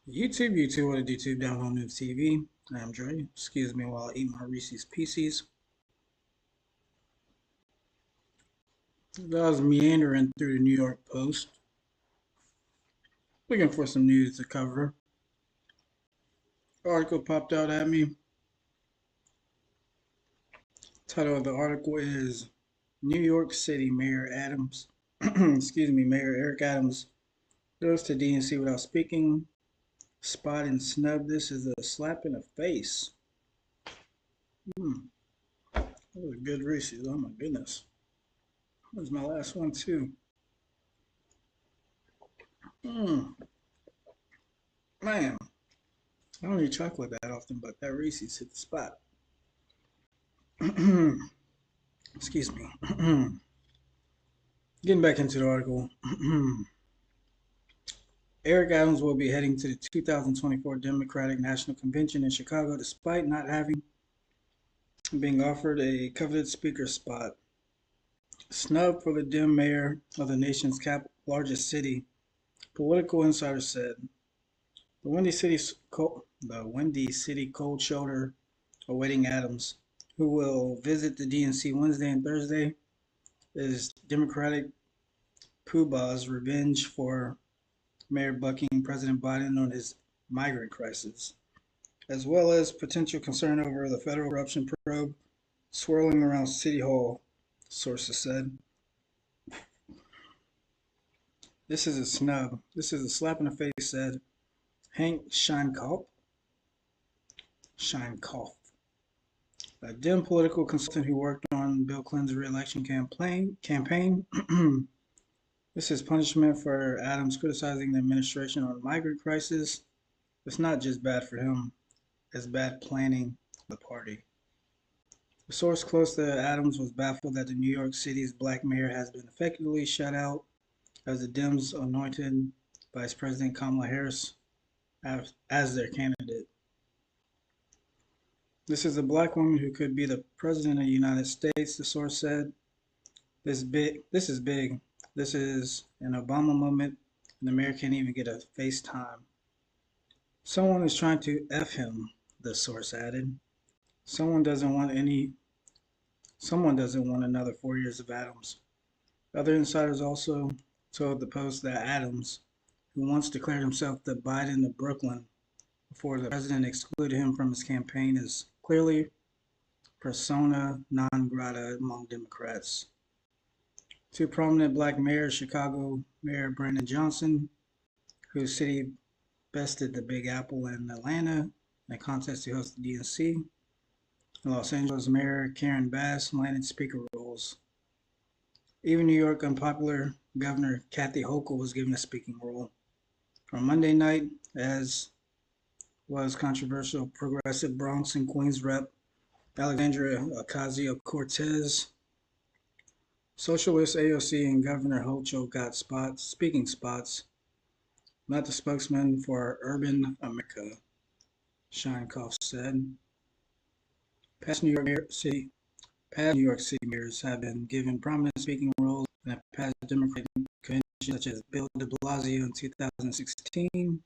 YouTube, what a YouTube down home news TV. I am Dre. Excuse me while I eat my Reese's Pieces. I was meandering through the New York Post, looking for some news to cover. Article popped out at me. Title of the article is New York City Mayor Adams, Mayor Eric Adams goes to DNC without speaking. Spot and snub. This is a slap in the face. That was a good Reese's. Oh my goodness. That was my last one too. Mm, man. I don't eat chocolate that often, but that Reese's hit the spot. Excuse me. Getting back into the article. Eric Adams will be heading to the 2024 Democratic National Convention in Chicago despite not having being offered a coveted speaker spot. Snub for the Dem mayor of the nation's largest city, political insiders said. The Windy City cold shoulder awaiting Adams, who will visit the DNC Wednesday and Thursday, is Democratic poobah's revenge for Mayor bucking President Biden on his migrant crisis, as well as potential concern over the federal corruption probe swirling around City Hall, sources said. This is a snub. This is a slap in the face, said Hank Scheinkauf, a Dem political consultant who worked on Bill Clinton's re-election campaign. This is punishment for Adams criticizing the administration on the migrant crisis. It's not just bad for him, it's bad planning of the party. A source close to Adams was baffled that the New York City's black mayor has been effectively shut out as the Dems anointed Vice President Kamala Harris as their candidate. This is a black woman who could be the president of the United States, the source said. This is big. This is an Obama moment, and the mayor can't even get a FaceTime. Someone is trying to F him, the source added. Someone doesn't want another 4 years of Adams. Other insiders also told the Post that Adams, who once declared himself the Biden of Brooklyn before the president excluded him from his campaign, is clearly persona non grata among Democrats. Two prominent black mayors, Chicago Mayor Brandon Johnson, whose city bested the Big Apple in Atlanta in a contest to host the DNC, and Los Angeles Mayor Karen Bass landed speaker roles. Even New York unpopular Governor Kathy Hochul was given a speaking role. On Monday night, as was controversial progressive Bronx and Queens rep Alexandria Ocasio-Cortez, Socialist AOC and Governor Hochul got speaking spots, not the spokesman for urban America, Scheinkauf said. Past New York City mayors have been given prominent speaking roles in past Democratic conventions, such as Bill de Blasio in 2016.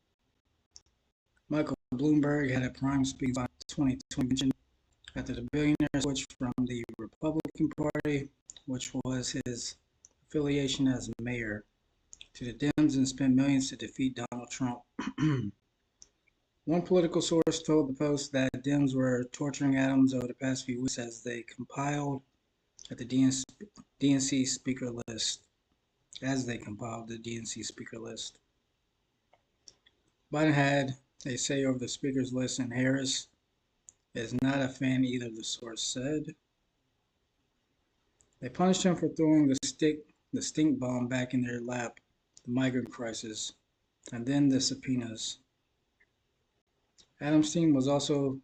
Michael Bloomberg had a prime speaking spot in the 2020 convention after the billionaire switched from the Republican Party, which was his affiliation as mayor, to the Dems and spent millions to defeat Donald Trump. One political source told the Post that Dems were torturing Adams over the past few weeks as they compiled the DNC speaker list. Biden had a say over the speaker's list, and Harris is not a fan either, the source said. They punished him for throwing the stink bomb back in their lap, the migrant crisis, and then the subpoenas. Adams' team was also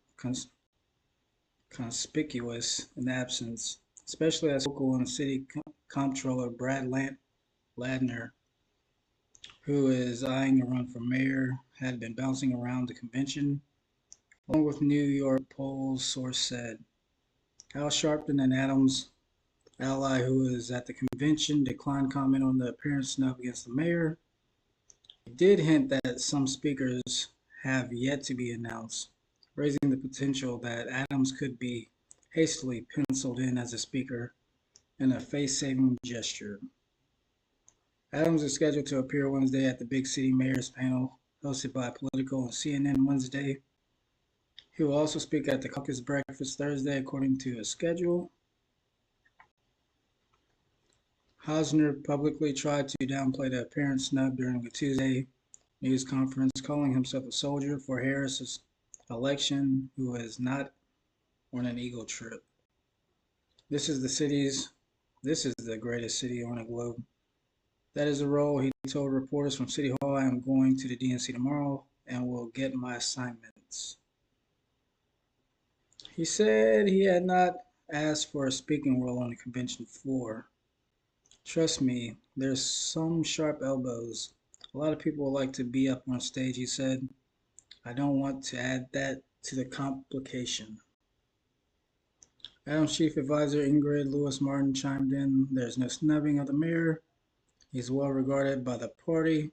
conspicuous in absence, especially as local and city comptroller Brad Ladner, who is eyeing a run for mayor, had been bouncing around the convention, along with New York polls, source said. Al Sharpton, an Adams ally who is at the convention, declined comment on the apparent snub against the mayor. He did hint that some speakers have yet to be announced, raising the potential that Adams could be hastily penciled in as a speaker in a face-saving gesture. Adams is scheduled to appear Wednesday at the Big City Mayors panel hosted by Politico and CNN Wednesday. He will also speak at the caucus breakfast Thursday, according to his schedule. Hausner publicly tried to downplay the apparent snub during a Tuesday news conference, calling himself a soldier for Harris's election who is not on an ego trip. This is the greatest city on the globe. That is the role, he told reporters from City Hall. I am going to the DNC tomorrow and will get my assignments. He said he had not asked for a speaking role on the convention floor. Trust me, there's some sharp elbows. A lot of people would like to be up on stage, he said. I don't want to add that to the complication. Adams' chief advisor Ingrid Lewis-Martin chimed in, there's no snubbing of the mayor. He's well regarded by the party.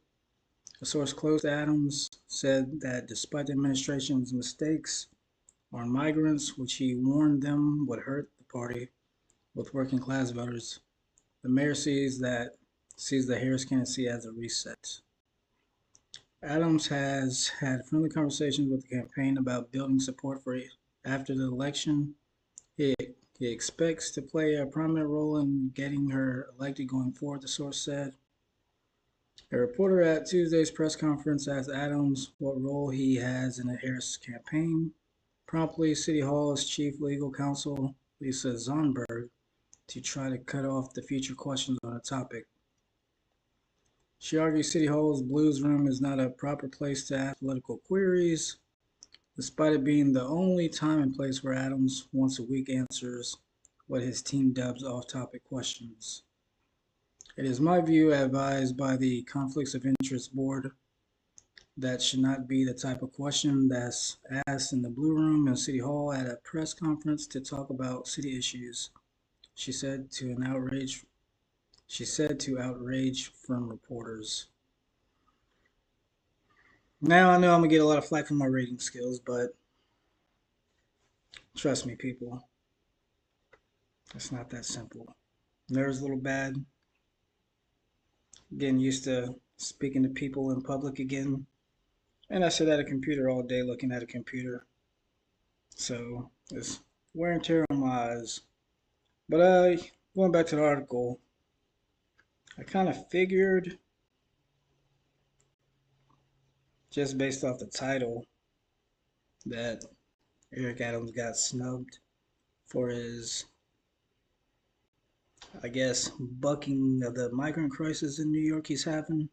A source close to Adams said that despite the administration's mistakes on migrants, which he warned them would hurt the party with working class voters, the mayor sees the Harris candidacy as a reset. Adams has had friendly conversations with the campaign about building support for it after the election. He expects to play a prominent role in getting her elected going forward, the source said. A reporter at Tuesday's press conference asked Adams what role he has in the Harris campaign. Promptly, City Hall's chief legal counsel, Lisa Zonberg, to try to cut off the future questions on the topic. She argues City Hall's Blues Room is not a proper place to ask political queries, despite it being the only time and place where Adams once a week answers what his team dubs off-topic questions. It is my view, advised by the Conflicts of Interest Board, that should not be the type of question that's asked in the Blue Room in City Hall at a press conference to talk about city issues, she said to outrage from reporters. Now I know I'm gonna get a lot of flack for my rating skills, but trust me, people, it's not that simple. Nerves a little bad. Getting used to speaking to people in public again. And I sit at a computer all day looking at a computer. So it's wear and tear on my eyes. But going back to the article, I kind of figured, just based off the title, that Eric Adams got snubbed for his, I guess, bucking of the migrant crisis in New York he's having.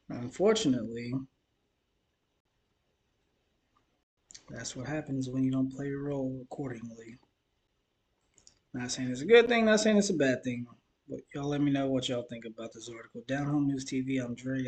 Unfortunately, that's what happens when you don't play your role accordingly. Not saying it's a good thing, not saying it's a bad thing, but y'all let me know what y'all think about this article. Down Home News TV, I'm Dre.